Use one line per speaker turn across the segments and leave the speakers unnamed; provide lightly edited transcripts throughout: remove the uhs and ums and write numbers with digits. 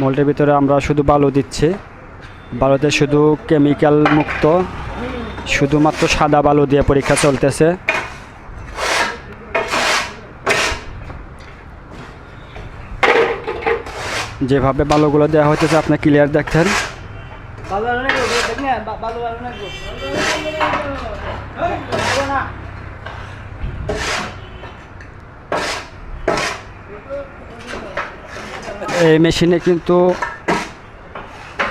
মোল্ডের ভিতরে আমরা শুধু বালু দিচ্ছি, বালুতে শুধু কেমিক্যাল মুক্ত, শুধুমাত্র সাদা বালু দিয়ে পরীক্ষা চলতেছে। যেভাবে বালুগুলো দেওয়া হইতেছে আপনি ক্লিয়ার দেখছেন। এই মেশিনে কিন্তু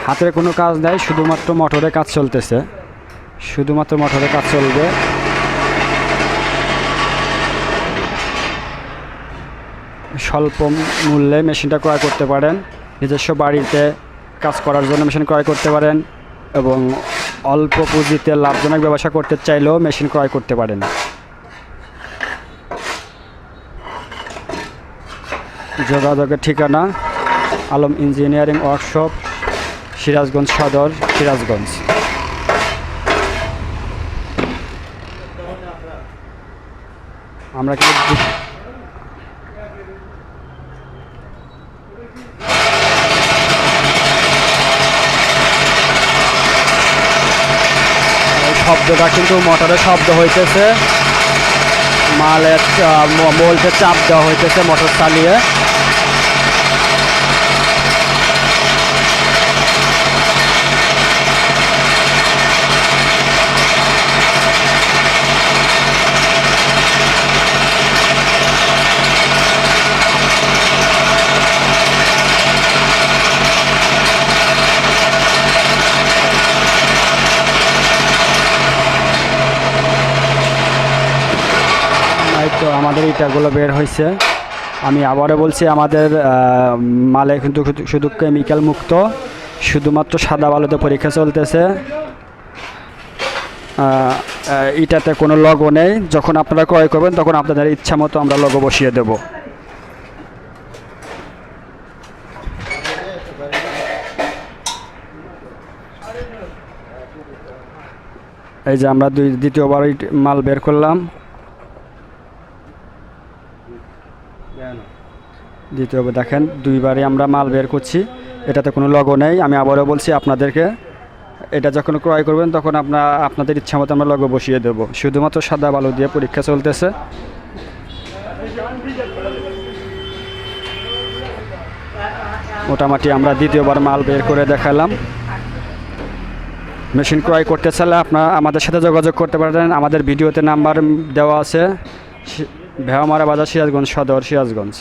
হাতের কোনো কাজ নাই, শুধুমাত্র মোটরে কাজ চলতেছে, শুধুমাত্র মোটরে কাজ চলবে। স্বল্প মূল্যে মেশিনটা ক্রয় করতে পারেন, নিজস্ব বাড়িতে কাজ করার জন্য মেশিন ক্রয় করতে পারেন এবং অল্প পুঁজিতে লাভজনক ব্যবসা করতে চাইলেও মেশিন ক্রয় করতে পারেন। যোগাযোগের ঠিকানা আলম ইঞ্জিনিয়ারিং ওয়ার্কশপ, সিরাজগঞ্জ সদর, সিরাজগঞ্জ। আমরা কিন্তু শব্দটা কিন্তু মোটরের শব্দ হইতেছে, মালের মোল্ডে চাপ দেওয়া হইতেছে মোটর চালিয়ে। তো আমাদের ইটাগুলো বের হয়েছে। আমি আবারও বলছি, আমাদের মালে কিন্তু শুধু কেমিক্যাল মুক্ত, শুধুমাত্র সাদা বালুতে পরীক্ষা চলতেছে। ইটাতে কোনো লগো নেই। যখন আপনারা ক্রয় করবেন তখন আপনাদের ইচ্ছা মতো আমরা লগো বসিয়ে দেব। এই যে আমরা দ্বিতীয়বার মাল বের করলাম, দ্বিতীয়বার দেখেন দুইবারই আমরা মাল বের করছি, এটাতে কোনো লগো নেই। আমি আবারও বলছি আপনাদেরকে, এটা যখন ক্রয় করবেন তখন আপনাদের ইচ্ছা মতো আমরা লগো বসিয়ে দেব। শুধুমাত্র সাদা বালু দিয়ে পরীক্ষা চলতেছে। মোটামুটি আমরা দ্বিতীয়বার মাল বের করে দেখালাম। মেশিন ক্রয় করতে চাইলে আপনারা আমাদের সাথে যোগাযোগ করতে পারেন। আমাদের ভিডিওতে নাম্বার দেওয়া আছে, ভেওয়ামারা বাজার, সিরাজগঞ্জ সদর, সিরাজগঞ্জ।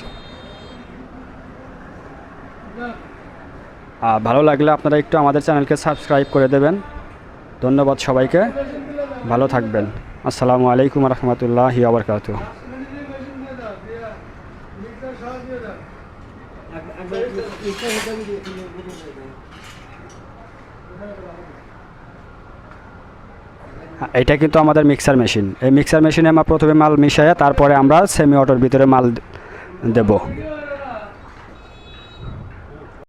ভালো লাগলে আপনারা একটু আমাদের চ্যানেলকে সাবস্ক্রাইব করে দেবেন। ধন্যবাদ সবাইকে, ভালো থাকবেন। আসসালামু আলাইকুম রহমতুল্লাহি ওয়া বারাকাতুহু। এটা কিন্তু আমাদের মিক্সার মেশিন। এই মিক্সার মেশিনে আমরা প্রথমে মাল মিশাইয়া তারপরে আমরা সেমি অটোর ভিতরে মাল দেব।